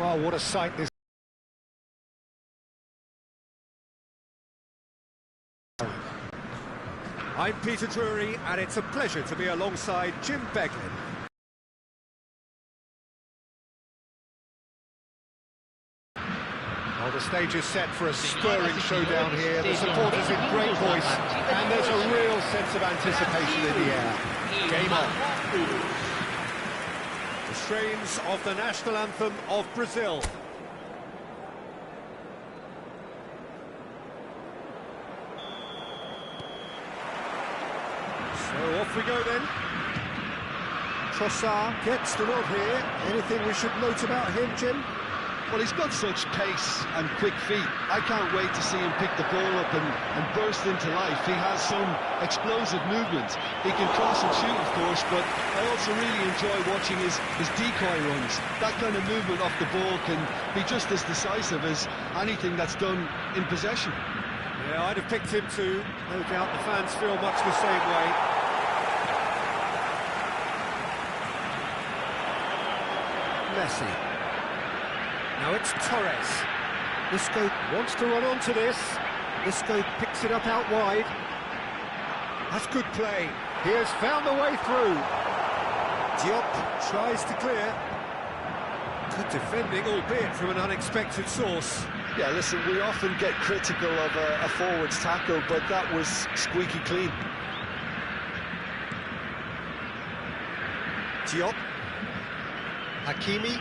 Well, what a sight this. I'm Peter Drury, and it's a pleasure to be alongside Jim Beglin. Well, the stage is set for a stirring showdown here. The supporters in great voice, and there's a real sense of anticipation in the air. Game on. The strains of the national anthem of Brazil. So off we go then. Trossard gets the nod here. Anything we should note about him, Jim? Well, he's got such pace and quick feet. I can't wait to see him pick the ball up and burst into life. He has some explosive movement. He can cross and shoot, of course, but I also really enjoy watching his decoy runs. That kind of movement off the ball can be just as decisive as anything that's done in possession. Yeah, I'd have picked him too. No doubt the fans feel much the same way. Messi. Now it's Torres. Isco wants to run onto this. Isco picks it up out wide. That's good play. He has found a way through. Diop tries to clear. Good defending, albeit from an unexpected source. Yeah, listen, we often get critical of a forward's tackle, but that was squeaky clean. Diop. Hakimi.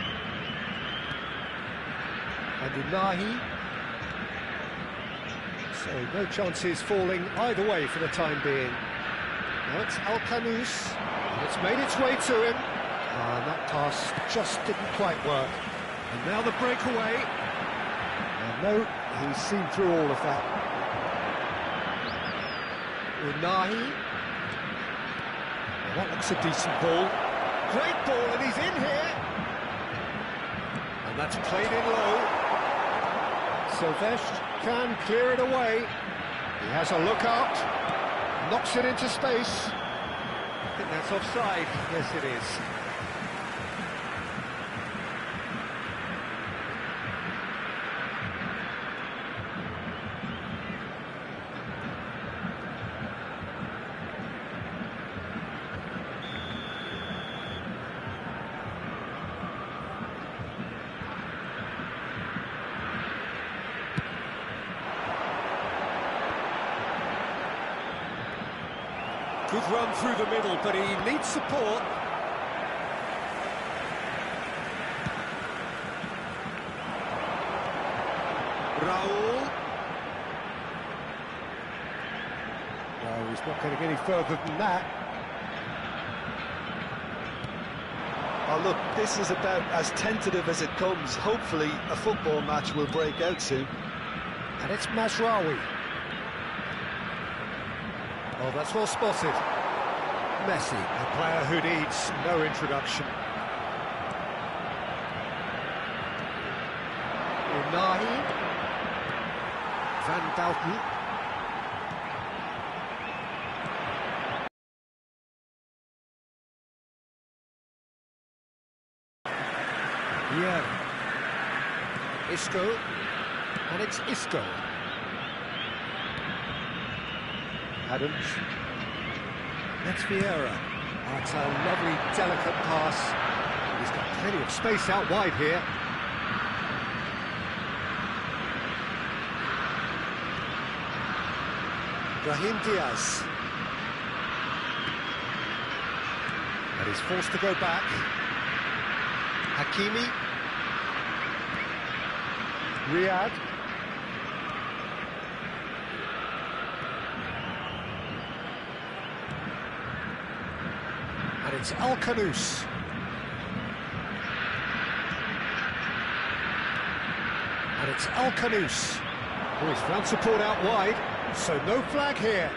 And Ilahi. So no chances falling either way for the time being. Now it's Alcanus. It's made its way to him. And that pass just didn't quite work. And now the breakaway. And no, he's seen through all of that. Unahi. Well, that looks a decent ball. Great ball, and he's in here. And that's played in low. Silvestre can clear it away. He has a look out, knocks it into space. I think that's offside. Yes, it is. Good run through the middle, but he needs support. Raul. No, he's not getting any further than that. Oh, look, this is about as tentative as it comes. Hopefully, a football match will break out soon. And it's Mazraoui. Oh, that's well spotted. Messi, a player who needs no introduction. Unahi. Van Dalten. Yeah. Isco. And it's Isco. Adams. That's Vieira. Oh, it's a lovely, delicate pass. He's got plenty of space out wide here. Brahim Diaz. And he's forced to go back. Hakimi. Riyad. And it's Alcanus. And it's Alcanus. Oh, he's found support out wide, so no flag here.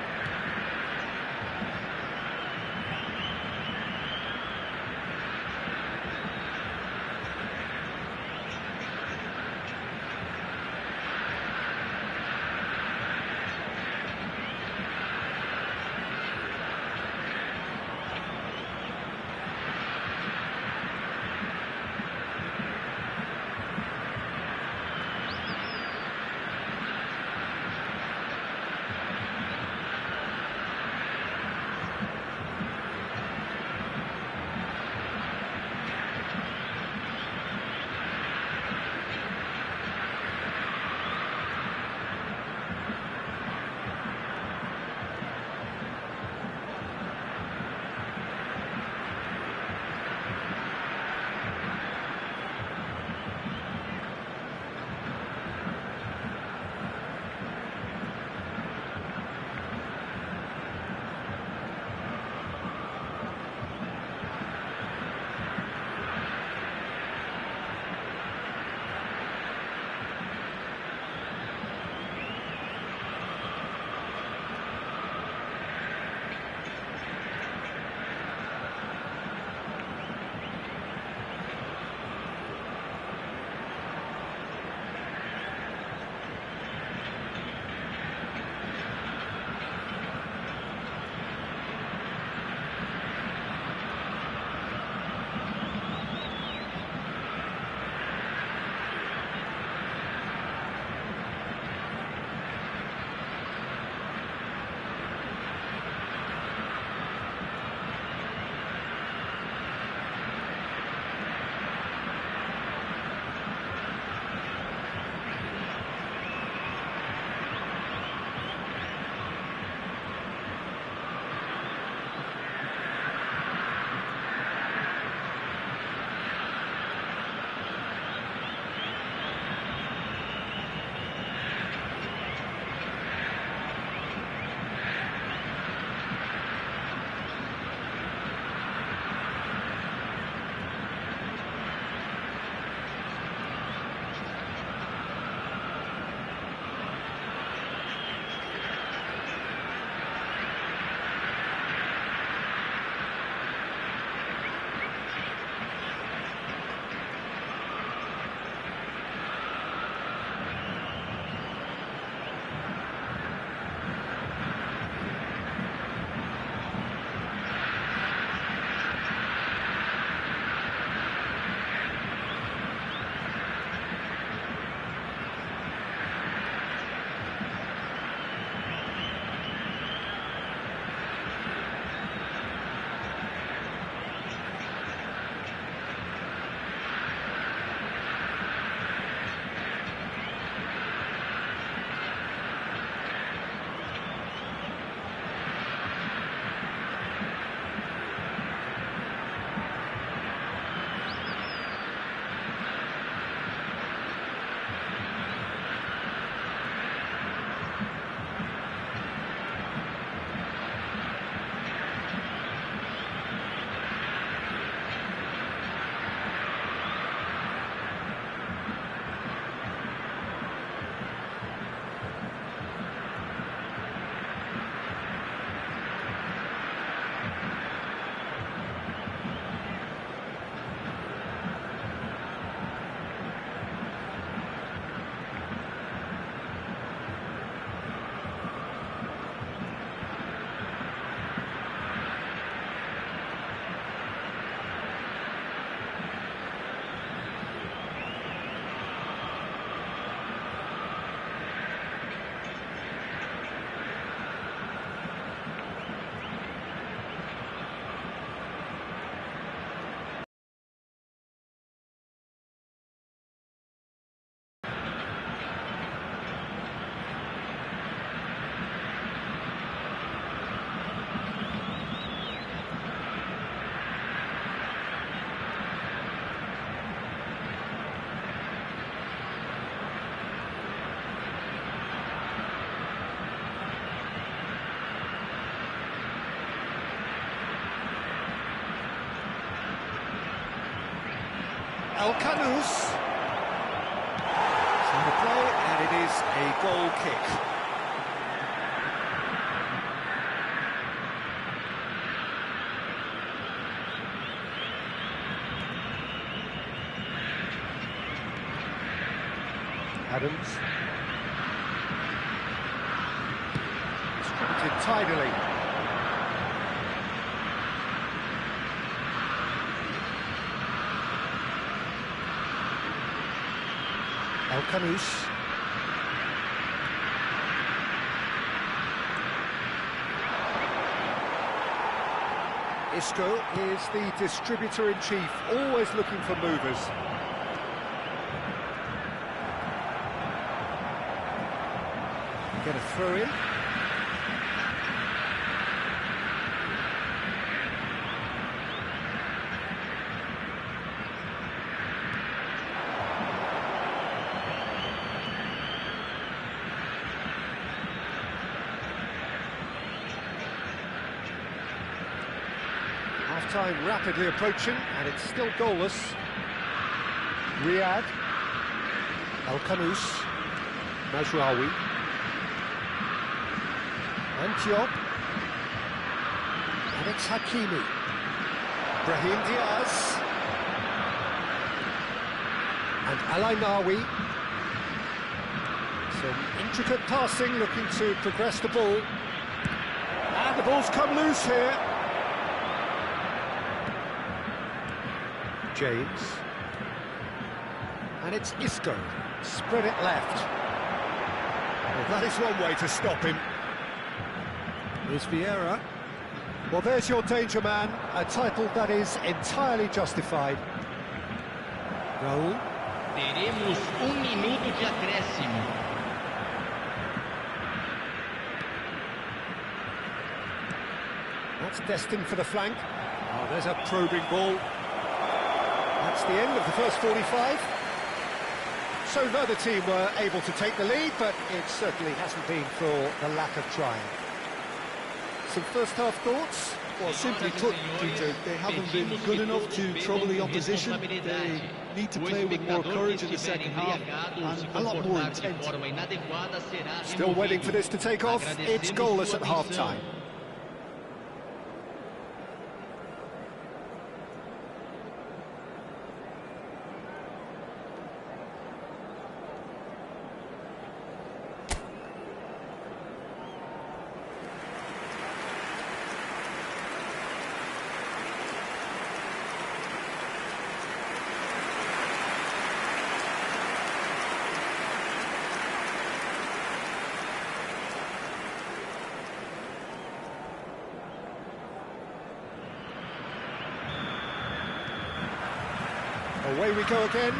Al-Kanous. So the play, and it is a goal kick. Adams. Distributed tidily. Al-Kanous. Isco is the distributor-in-chief, always looking for movers. Get a throw in. Half-time rapidly approaching, and it's still goalless. Riyadh, Al-Kanous, Mazraoui. Antioch, and it's Hakimi. Brahim Diaz, and Alainawi. Some intricate passing, looking to progress the ball. And the ball's come loose here. James. And it's Isco. Spread it left. Well, that is one way to stop him. Here's Vieira. Well, there's your danger man, a title that is entirely justified. Raul. Teremos minuto de acréscimo. That's destined for the flank. Oh, there's a probing ball. That's the end of the first 45. So neither team were able to take the lead, but it certainly hasn't been for the lack of trying. Some first-half thoughts? Well, simply put, Peter, they haven't been good enough to trouble the opposition. They need to play with more courage in the second half and a lot more intent. Still waiting for this to take off. It's goalless at half-time. Away we go again.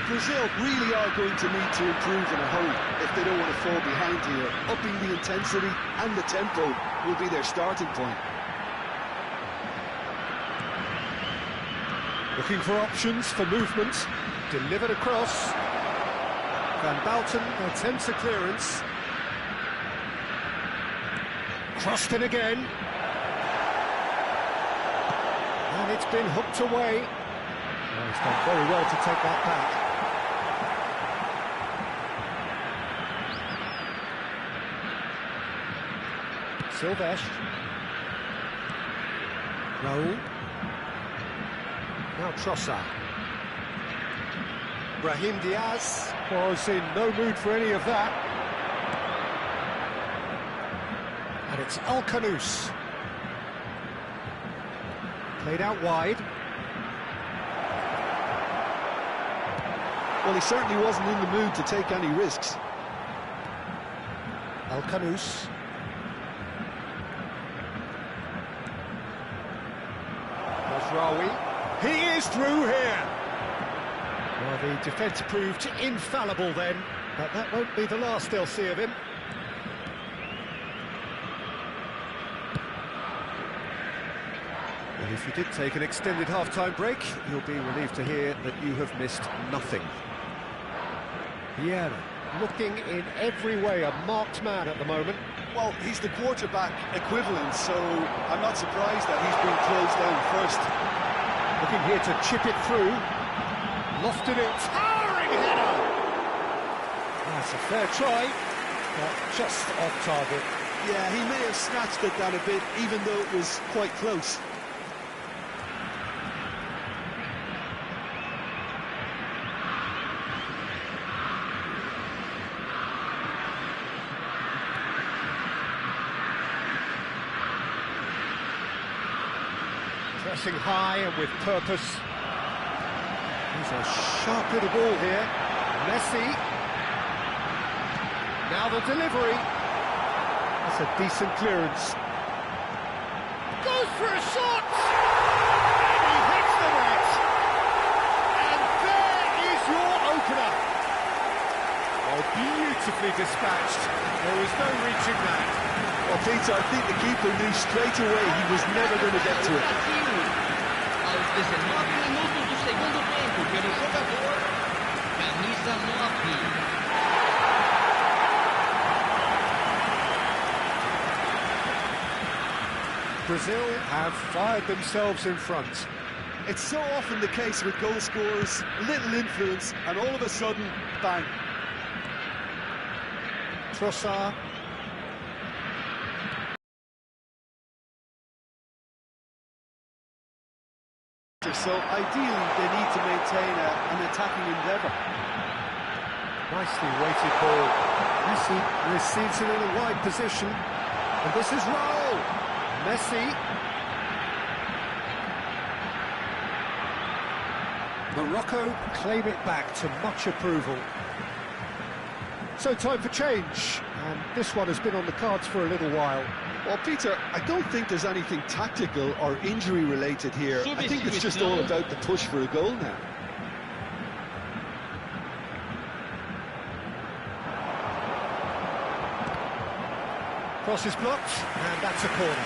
Brazil really are going to need to improve in a hurry if they don't want to fall behind here. Upping the intensity and the tempo will be their starting point. Looking for options for movement. Delivered across. Van Bouten attempts a clearance. Crossed in again. And it's been hooked away. Well, he's done very well to take that back. Silvestre. Raul. Now Trossard. Brahim Diaz was in no mood for any of that. And it's Al-Kanous. Played out wide. Well, he certainly wasn't in the mood to take any risks. Al-Kanous. Mazraoui. He is through here. Well, the defence proved infallible then, but that won't be the last they'll see of him. Well, if you did take an extended half-time break, you'll be relieved to hear that you have missed nothing. Vieira, looking in every way a marked man at the moment. Well, he's the quarterback equivalent, so I'm not surprised that he's been closed down first. Looking here to chip it through. Lofted it. Towering header! That's a fair try, but just off target. Yeah, he may have snatched it down a bit, even though it was quite close. Pressing high and with purpose. He's a sharp little ball here. Messi. Now the delivery. That's a decent clearance. Goes for a shot! And he hits the net! And there is your opener! Oh, beautifully dispatched. There was no reaching that. Well, Peter, I think the keeper knew straight away he was never going to get to it. Aos 19 minutos do segundo tempo, pelo jogador, camisa 9. Brazil have fired themselves in front. It's so often the case with goal scorers, little influence, and all of a sudden, bang. Trossard. So ideally, they need to maintain an attacking endeavour. Nicely weighted ball. Messi receives it in a wide position. And this is Raul. Messi. Morocco claim it back to much approval. So time for change. And this one has been on the cards for a little while. Well, Peter, I don't think there's anything tactical or injury-related here. I think it's just all about the push for a goal now. Cross is blocked, and that's a corner.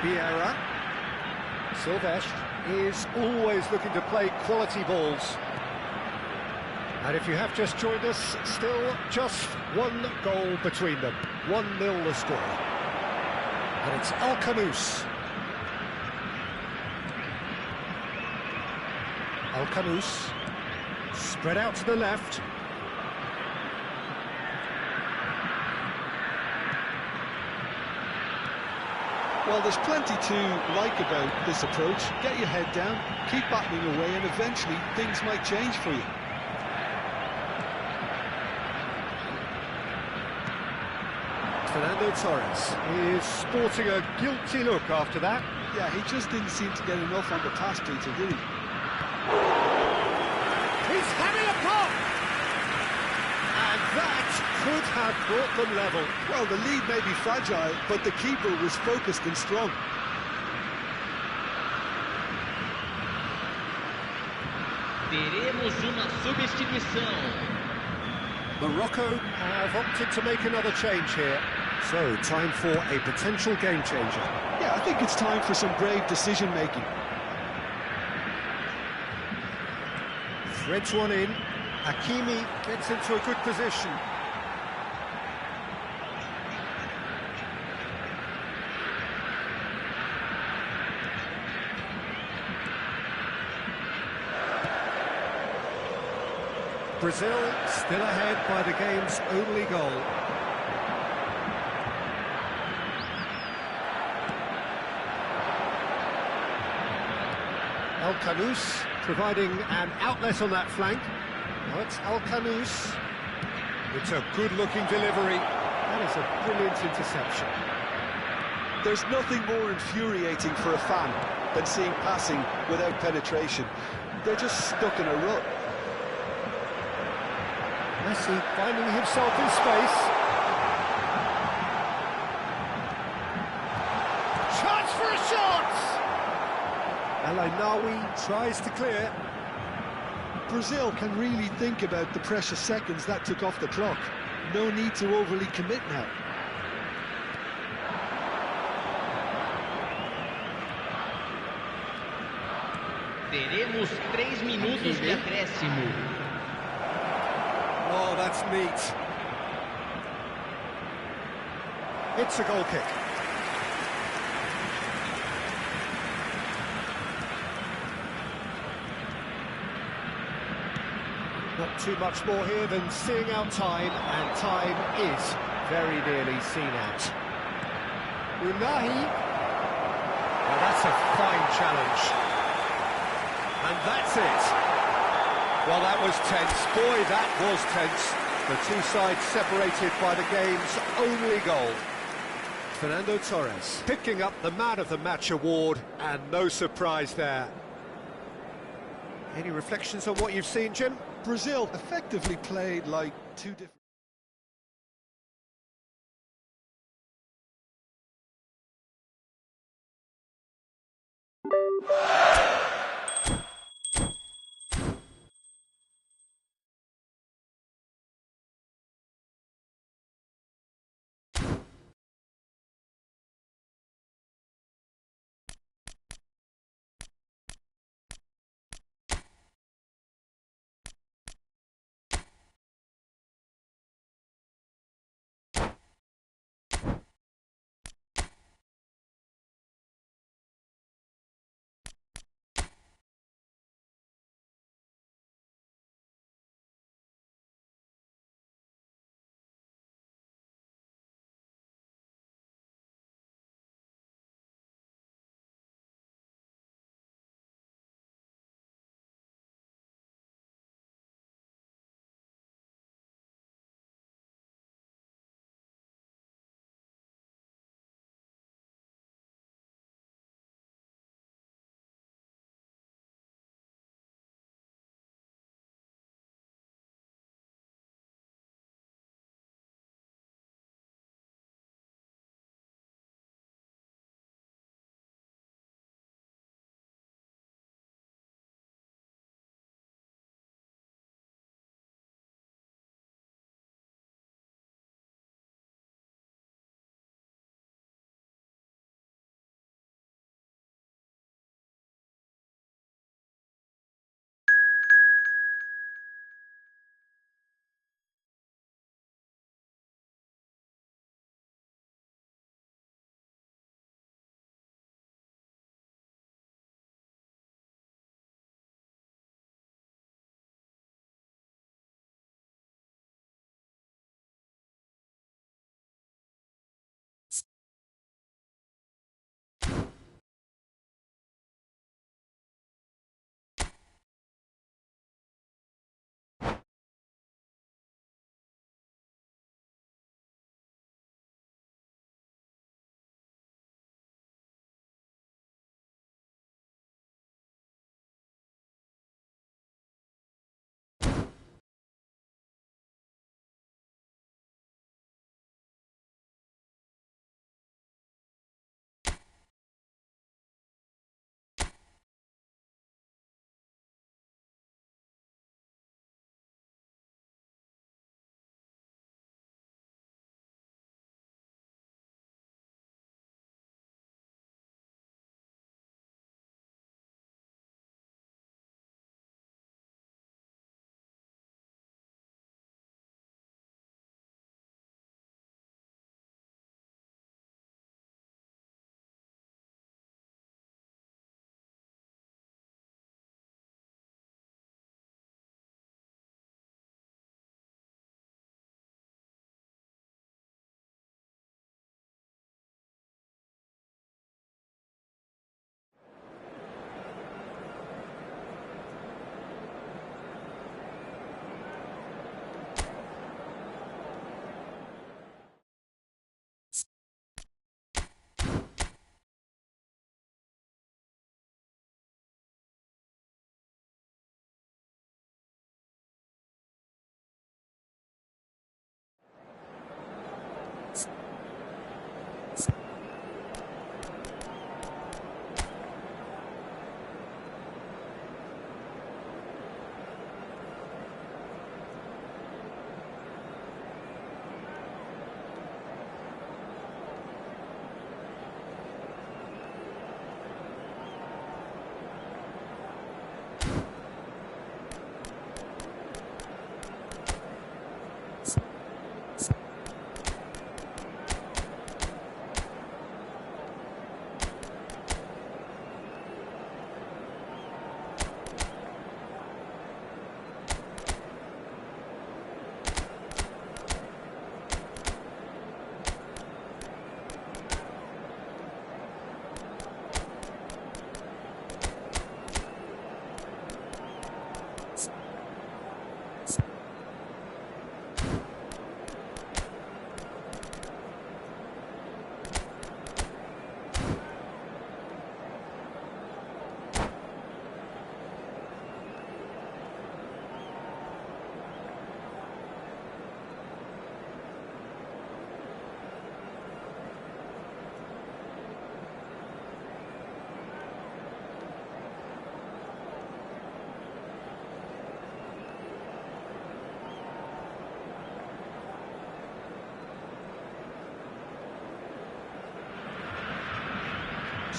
Vieira. Silvestre is always looking to play quality balls. And if you have just joined us, still just one goal between them. 1-0 the score. And it's Alcanus. Alcanus. Spread out to the left. Well, there's plenty to like about this approach. Get your head down, keep battling away, and eventually things might change for you. Fernando Torres is sporting a guilty look after that. Yeah, he just didn't seem to get enough on the pass, Peter, did he? He's having a pop! And that could have brought them level. Well, the lead may be fragile, but the keeper was focused and strong. Teremos uma substituição. Morocco have opted to make another change here. So, time for a potential game changer. Yeah, I think it's time for some brave decision-making. Threads one in. Hakimi gets into a good position. Brazil still ahead by the game's only goal. Alcanus providing an outlet on that flank. Now it's Alcanus. It's a good-looking delivery. That is a brilliant interception. There's nothing more infuriating for a fan than seeing passing without penetration. They're just stuck in a rut. Messi finding himself in space. Chance for a shot! And El tries to clear. Brazil can really think about the precious seconds that took off the clock. No need to overly commit now. Teremos 3 minutos de acréscimo. Oh, that's neat. It's a goal kick. Not too much more here than seeing out time, and time is very nearly seen out. Unahi. Well, that's a fine challenge. And that's it. Well, that was tense. Boy, that was tense. The two sides separated by the game's only goal. Fernando Torres picking up the Man of the Match award, and no surprise there. Any reflections on what you've seen, Jim? Brazil effectively played like two different...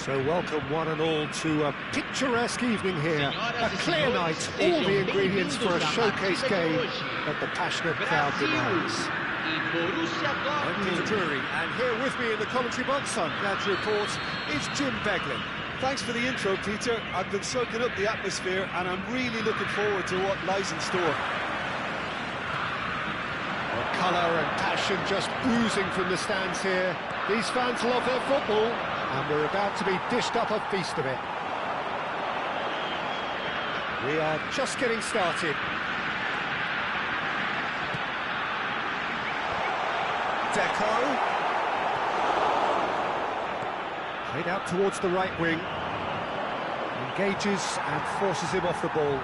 So welcome one and all to a picturesque evening here, a clear night, all the ingredients for a showcase game that the passionate crowd demands. I'm Peter Drury, and here with me in the commentary box, I'm glad to report, is Jim Beglin. Thanks for the intro, Peter. I've been soaking up the atmosphere and I'm really looking forward to what lies in store. Well, colour and passion just oozing from the stands here. These fans love their football, and we're about to be dished up a feast of it. We are just getting started. Deco. Played out towards the right wing. Engages and forces him off the ball.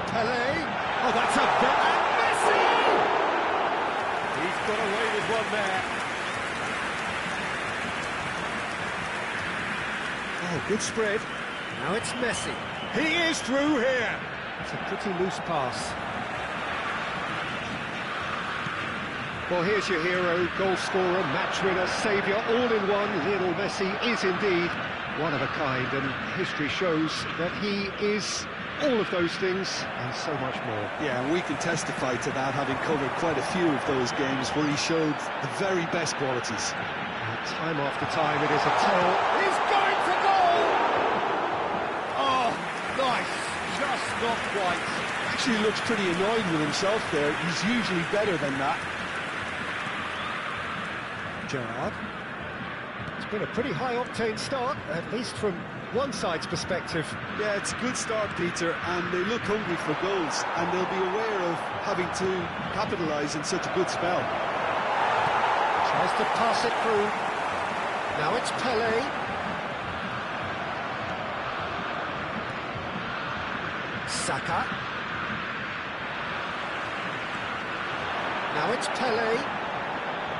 Pelé. Oh, that's a bit. And Messi! He's got away with one there. Oh, good spread. Now it's Messi. He is through here. It's a pretty loose pass. Well, here's your hero, goal scorer, match winner, saviour, all in one. Lionel Messi is indeed one of a kind, and history shows that he is all of those things and so much more. Yeah, and we can testify to that, having covered quite a few of those games where he showed the very best qualities. And time after time, it is a tell. He's going for goal! Oh, nice. Just not quite. Actually looks pretty annoyed with himself there. He's usually better than that. Gerrard. It's been a pretty high-octane start, at least from one side's perspective. Yeah, it's a good start, Peter, and they look hungry for goals, and they'll be aware of having to capitalise in such a good spell. Tries to pass it through. Now it's Pelé. Saka. Now it's Pelé.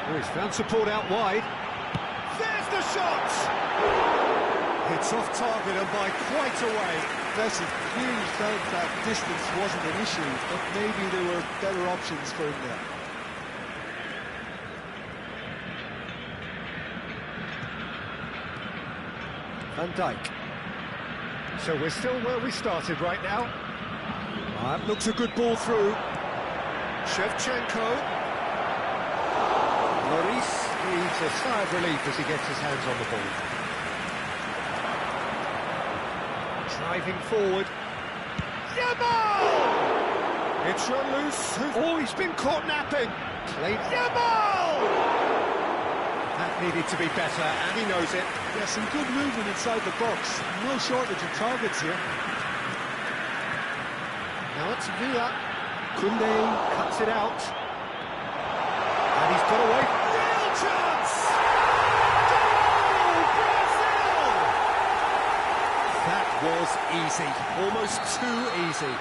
Oh, he's found support out wide. There's the shot! It's off target and by quite a way. Messi clearly felt that distance wasn't an issue, but maybe there were better options for him there. Van Dijk. So we're still where we started right now. That looks a good ball through. Shevchenko. Lloris heaves a sigh of relief as he gets his hands on the ball. Driving forward. Yamal! It's run loose. Oh, he's been caught napping. Played Yamal! That needed to be better, and he knows it. Yeah, some good movement inside the box. No shortage of targets here. Now it's Villa. Koundé cuts it out. And he's got away. Real chance! Goal! Brazil! That was easy. Almost too easy.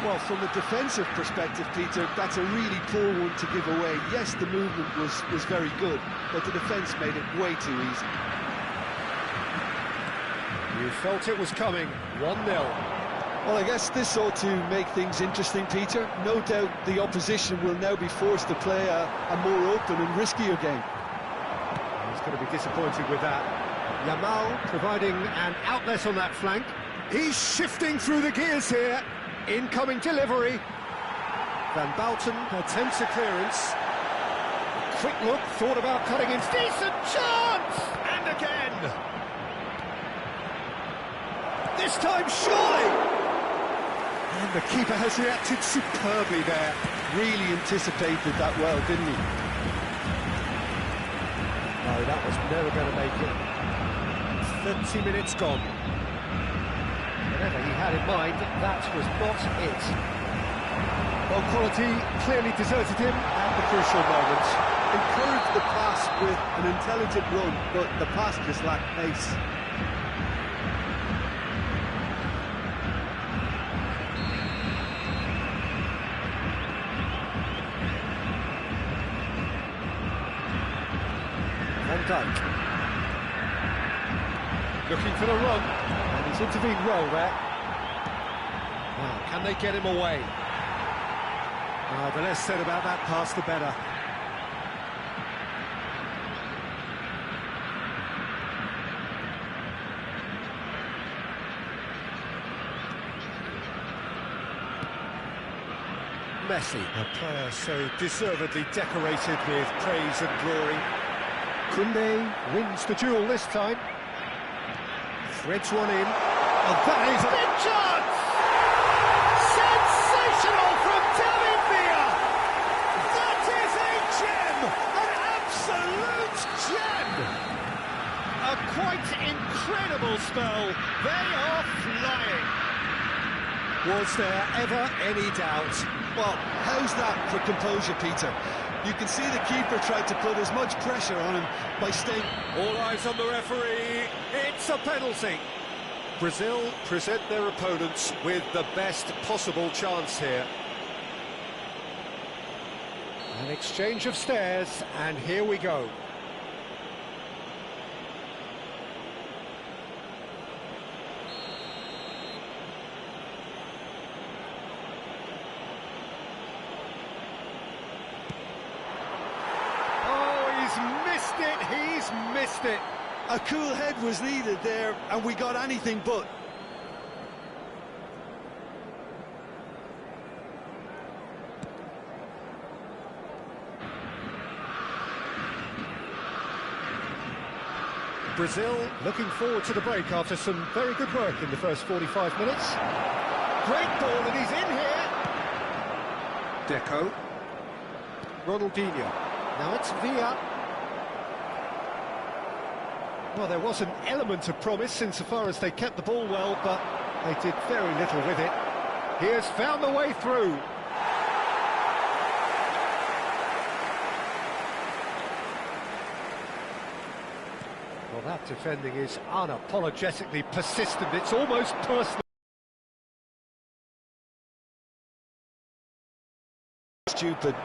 Well, from a defensive perspective, Peter, that's a really poor one to give away. Yes, the movement was very good, but the defence made it way too easy. You felt it was coming. 1-0. Well, I guess this ought to make things interesting, Peter. No doubt the opposition will now be forced to play a more open and riskier game. He's going to be disappointed with that. Yamal providing an outlet on that flank. He's shifting through the gears here. Incoming delivery. Van Bouten attempts a clearance. Quick look, thought about cutting in. Decent chance! And again! This time, surely! And the keeper has reacted superbly there. Really anticipated that well, didn't he? No, that was never going to make it. 30 minutes gone. Whatever he had in mind, that was not it. Well, quality clearly deserted him at the crucial moment. Encouraged the pass with an intelligent run, but the pass just lacked pace. Van Dijk. Looking for the run, and he's intervened well there. Well, can they get him away? The less said about that pass, the better. Messi, a player so deservedly decorated with praise and glory. Koundé wins the duel this time. Threads one in. And that is a big chance! Sensational from David Villa! That is a gem! An absolute gem! A quite incredible spell. They are flying. Was there ever any doubt? Well, how's that for composure, Peter? You can see the keeper tried to put as much pressure on him by staying... All eyes on the referee. It's a penalty. Brazil present their opponents with the best possible chance here. An exchange of stares, and here we go. He's missed it. A cool head was needed there, and we got anything but. Brazil looking forward to the break after some very good work in the first 45 minutes. Great ball, and he's in here. Deco. Ronaldinho. Now it's Villa. Well, there was an element of promise insofar as they kept the ball well, but they did very little with it. He has found the way through. Well, that defending is unapologetically persistent. It's almost personal. Stupid.